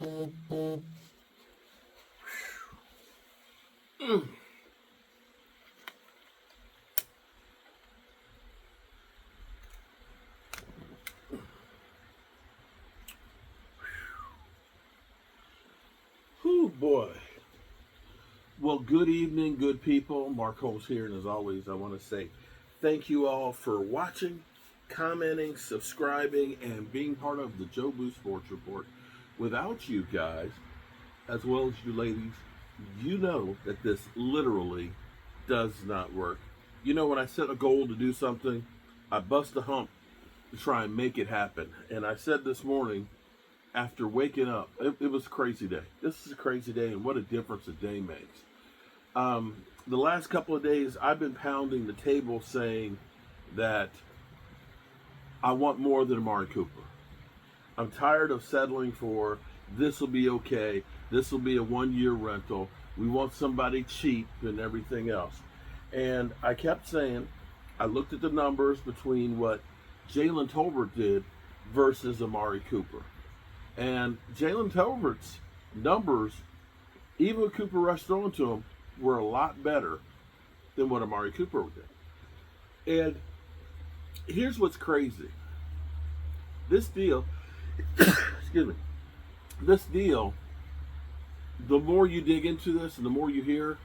Oh boy. Well, good evening, good people. Mark Holmes here, and as always, I want to say thank you all for watching, commenting, subscribing, and being part of the Joe Boo Sports Report. Without you guys, as well as you ladies, you know that this literally does not work. You know, when I set a goal to do something, I bust a hump to try and make it happen. And I said this morning, after waking up, it was a crazy day. This is a crazy day, and what a difference a day makes. The last couple of days, I've been pounding the table saying that I want more than Amari Cooper. I'm tired of settling for this will be okay, this will be a one-year rental, we want somebody cheap and everything else. And I kept saying, I looked at the numbers between what Jalen Tolbert did versus Amari Cooper. And Jalen Tolbert's numbers, even with Cooper Rush thrown to him, were a lot better than what Amari Cooper did. And here's what's crazy. This deal, excuse me, this deal, the more you dig into this and the more you hear,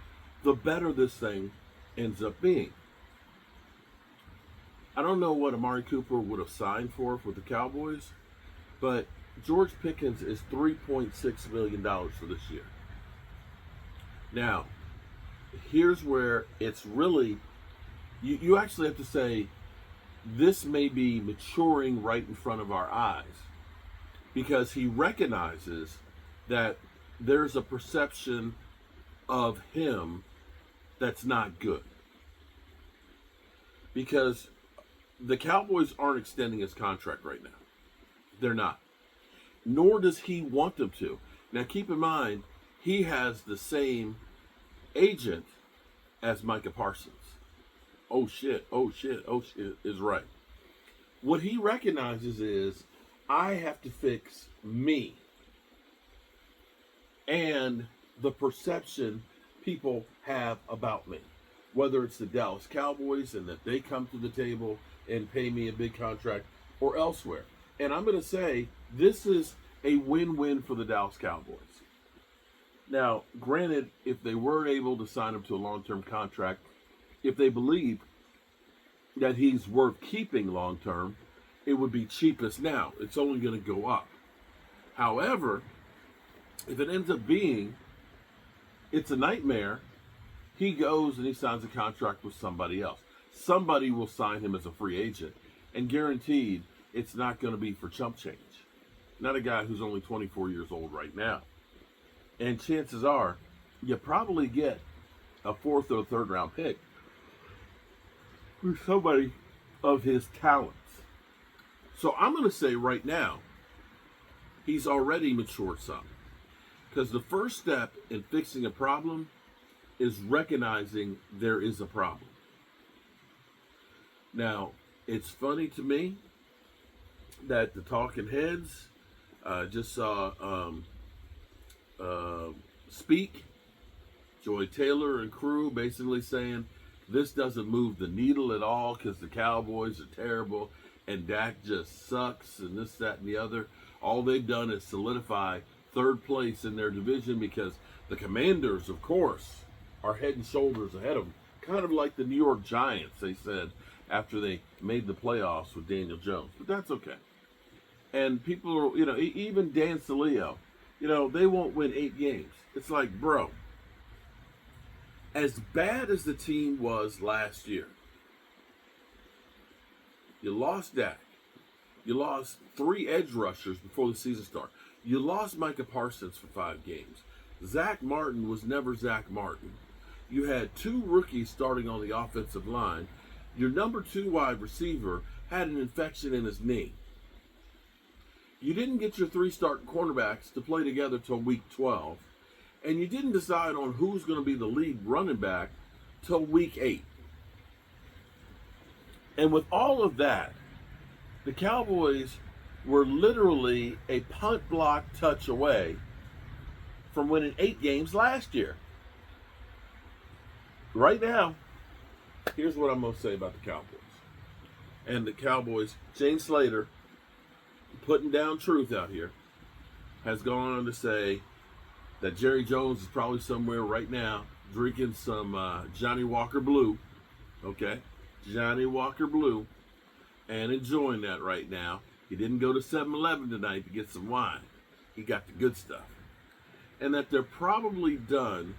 the better this thing ends up being. I don't know what Amari Cooper would have signed for the Cowboys, but George Pickens is $3.6 million for this year. Now, here's where it's really, you actually have to say, this may be maturing right in front of our eyes, because he recognizes that there's a perception of him that's not good. Because the Cowboys aren't extending his contract right now. They're not. Nor does he want them to. Now keep in mind, he has the same agent as Micah Parsons. Oh shit is right. What he recognizes is, I have to fix me and the perception people have about me. Whether it's the Dallas Cowboys and that they come to the table and pay me a big contract, or elsewhere. And I'm going to say, this is a win-win for the Dallas Cowboys. Now, granted, if they weren't able to sign him to a long-term contract, if they believe that he's worth keeping long-term, it would be cheapest now. It's only going to go up. However, if it ends up being, it's a nightmare, he goes and he signs a contract with somebody else. Somebody will sign him as a free agent, and guaranteed it's not going to be for chump change. Not a guy who's only 24 years old right now. And chances are, you probably get a fourth or third round pick with somebody of his talents. So I'm going to say right now, he's already matured some. Because the first step in fixing a problem is recognizing there is a problem. Now, it's funny to me that the talking heads just saw Speak, Joy Taylor and crew basically saying this doesn't move the needle at all because the Cowboys are terrible and Dak just sucks and this, that, and the other. All they've done is solidify third place in their division because the Commanders, of course, are head and shoulders ahead of them. Kind of like the New York Giants, they said, after they made the playoffs with Daniel Jones. But that's okay. And people are, even Dan Saleo, they won't win 8 games. It's like, bro, as bad as the team was last year, you lost Dak. You lost 3 edge rushers before the season started. You lost Micah Parsons for 5 games. Zach Martin was never Zach Martin. You had 2 rookies starting on the offensive line. Your number 2 wide receiver had an infection in his knee. You didn't get your 3 starting cornerbacks to play together till week 12. And you didn't decide on who's going to be the lead running back till week 8. And with all of that, the Cowboys were literally a punt block touch away from winning 8 games last year. Right now, here's what I'm going to say about the Cowboys. And the Cowboys, Shane Slater, putting down truth out here, has gone on to say that Jerry Jones is probably somewhere right now drinking some Johnny Walker Blue, okay? Johnny Walker Blue, and enjoying that right now. He didn't go to 7-Eleven tonight to get some wine. He got the good stuff. And that they're probably done,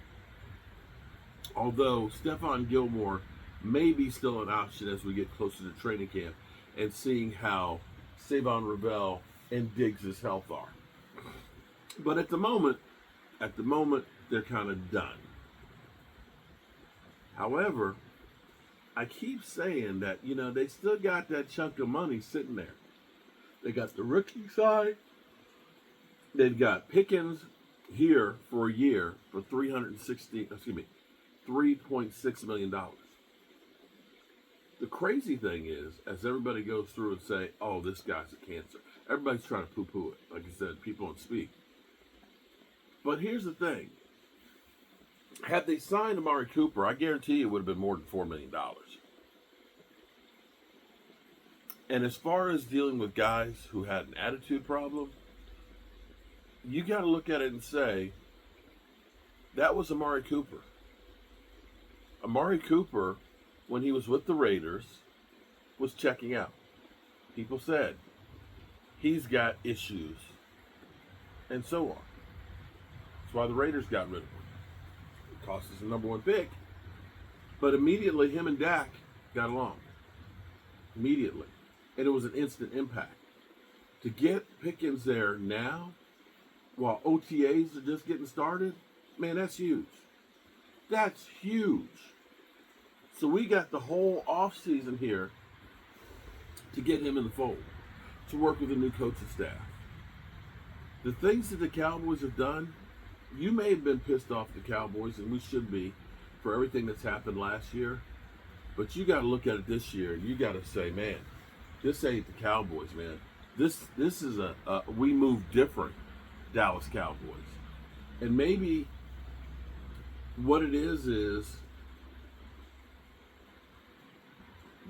although Stephon Gilmore may be still an option as we get closer to training camp and seeing how Savon Ravel and Diggs' health are. But at the moment, they're kind of done. However, I keep saying that, they still got that chunk of money sitting there. They got the rookie side. They've got Pickens here for a year for $3.6 million. The crazy thing is, as everybody goes through and say, oh, this guy's a cancer. Everybody's trying to poo-poo it. Like I said, people don't speak. But here's the thing. Had they signed Amari Cooper, I guarantee you it would have been more than $4 million. And as far as dealing with guys who had an attitude problem, you got to look at it and say, that was Amari Cooper. Amari Cooper, when he was with the Raiders, was checking out. People said, he's got issues, and so on. That's why the Raiders got rid of him. It cost us the number 1 pick. But immediately, him and Dak got along. Immediately. And it was an instant impact. To get Pickens there now, while OTAs are just getting started, man, that's huge. That's huge. So we got the whole offseason here to get him in the fold, to work with a new coaching staff. The things that the Cowboys have done, you may have been pissed off at the Cowboys, and we should be, for everything that's happened last year. But you got to look at it this year, and you got to say, man, this ain't the Cowboys, man. This is a we move different Dallas Cowboys. And maybe what it is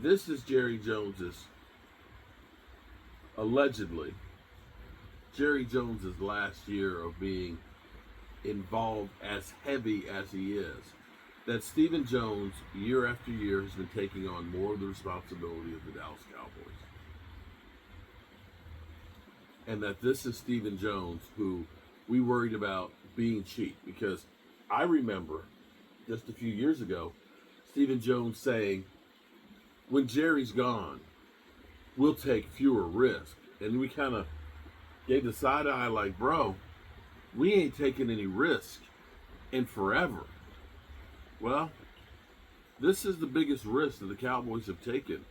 this is Jerry Jones's, allegedly, Jerry Jones's last year of being involved as heavy as he is. That Stephen Jones, year after year, has been taking on more of the responsibility of the Dallas Cowboys. And that this is Stephen Jones who we worried about being cheap. Because I remember just a few years ago, Stephen Jones saying, when Jerry's gone, we'll take fewer risks. And we kind of gave the side eye like, bro, we ain't taking any risk in forever. Well, this is the biggest risk that the Cowboys have taken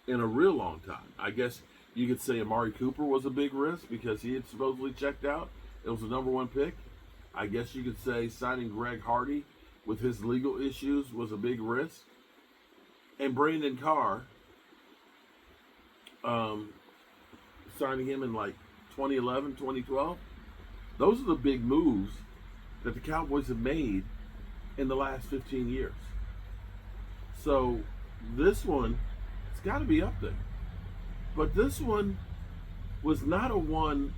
in a real long time. I guess you could say Amari Cooper was a big risk because he had supposedly checked out. It was the number 1 pick. I guess you could say signing Greg Hardy with his legal issues was a big risk. And Brandon Carr, signing him in like 2011, 2012, those are the big moves that the Cowboys have made in the last 15 years. So this one, it's got to be up there. But this one was not a one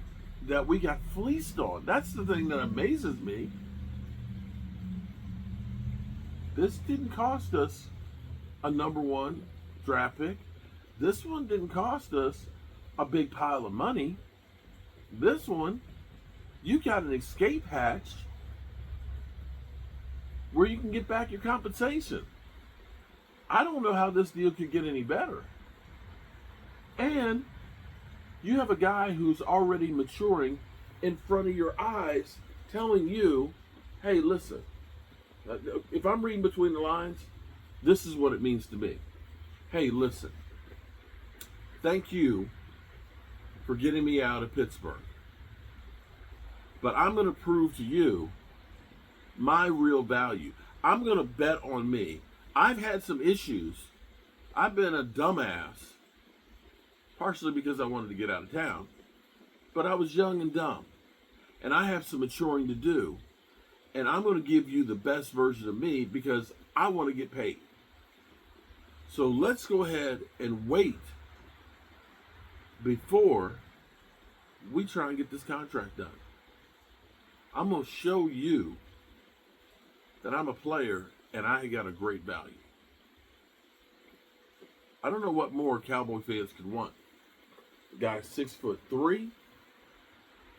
that we got fleeced on. That's the thing that amazes me. This didn't cost us a number 1 draft pick. This one didn't cost us a big pile of money. This one, you got an escape hatch where you can get back your compensation. I don't know how this deal could get any better. And you have a guy who's already maturing in front of your eyes, telling you, hey, listen, if I'm reading between the lines, this is what it means to me. Hey, listen, thank you for getting me out of Pittsburgh. But I'm going to prove to you my real value. I'm going to bet on me. I've had some issues. I've been a dumbass, partially because I wanted to get out of town, but I was young and dumb. And I have some maturing to do. And I'm going to give you the best version of me because I want to get paid. So let's go ahead and wait before we try and get this contract done. I'm going to show you that I'm a player and I got a great value. I don't know what more Cowboy fans could want. The guy's 6'3".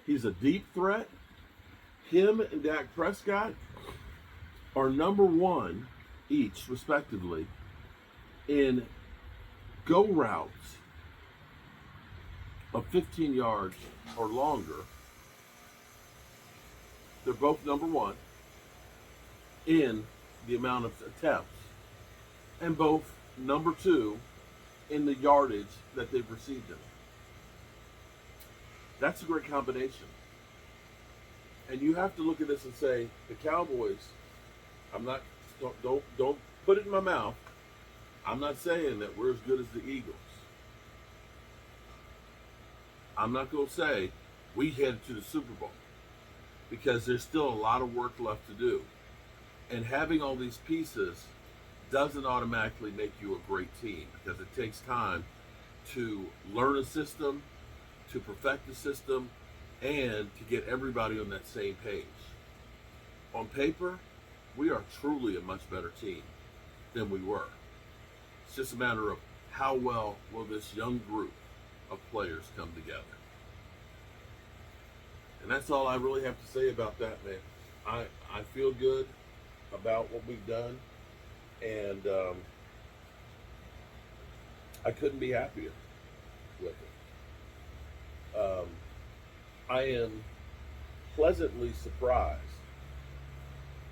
He's a deep threat. Him and Dak Prescott are number one each, respectively, in go routes of 15 yards or longer. They're both number one in the amount of attempts, and both number two in the yardage that they've received in. That's a great combination. And you have to look at this and say, the Cowboys, don't put it in my mouth. I'm not saying that we're as good as the Eagles. I'm not going to say we headed to the Super Bowl because there's still a lot of work left to do. And having all these pieces doesn't automatically make you a great team because it takes time to learn a system, to perfect the system, and to get everybody on that same page. On paper, we are truly a much better team than we were. It's just a matter of how well will this young group of players come together. And that's all I really have to say about that, man. I feel good about what we've done, and I couldn't be happier with it. I am pleasantly surprised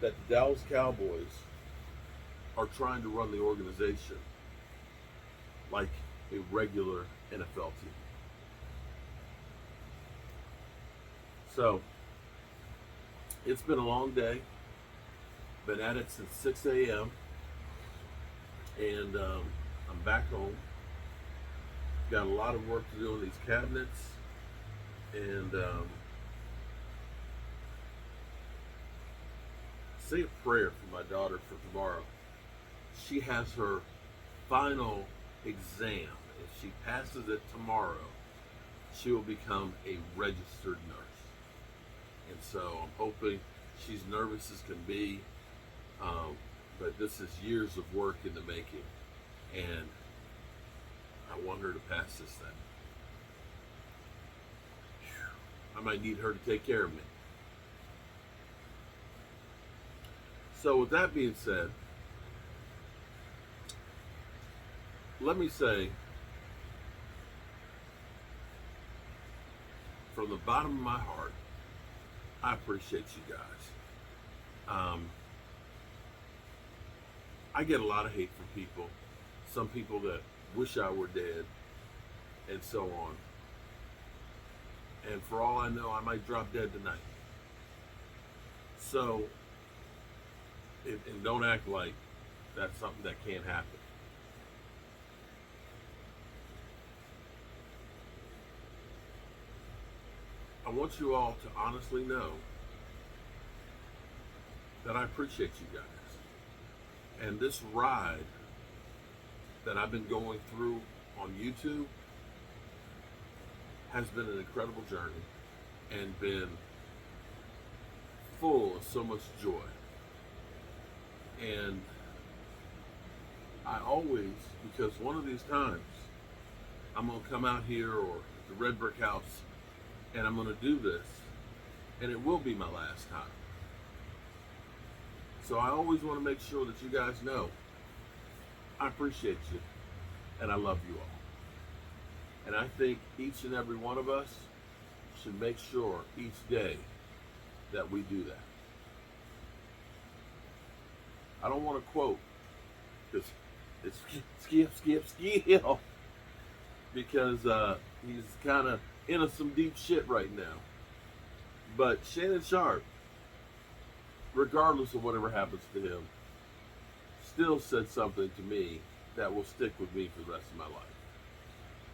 that the Dallas Cowboys are trying to run the organization like a regular NFL team. So, it's been a long day. Been at it since 6 a.m. And I'm back home. Got a lot of work to do on these cabinets. And say a prayer for my daughter for tomorrow. She has her final exam. If she passes it tomorrow, she will become a registered nurse. And so I'm hoping she's nervous as can be. But this is years of work in the making. And I want her to pass this thing. I might need her to take care of me. So with that being said, let me say, from the bottom of my heart, I appreciate you guys. I get a lot of hate from people. Some people that wish I were dead, and so on. And for all I know, I might drop dead tonight. So, and don't act like that's something that can't happen. I want you all to honestly know that I appreciate you guys. And this ride that I've been going through on YouTube has been an incredible journey and been full of so much joy. And I always, because one of these times I'm going to come out here or the Red Brick House and I'm going to do this, and it will be my last time. So I always want to make sure that you guys know I appreciate you and I love you all. And I think each and every one of us should make sure each day that we do that. I don't want to quote because it's Skip, because he's kind of in some deep shit right now. But Shannon Sharp, regardless of whatever happens to him, still said something to me that will stick with me for the rest of my life.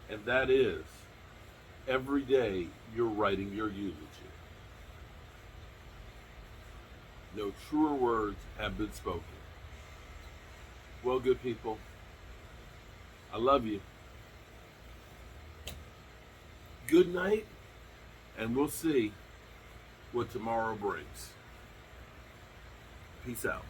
And that is, every day you're writing your eulogy. No truer words have been spoken. Well, good people, I love you. Good night, and we'll see what tomorrow brings. Peace out.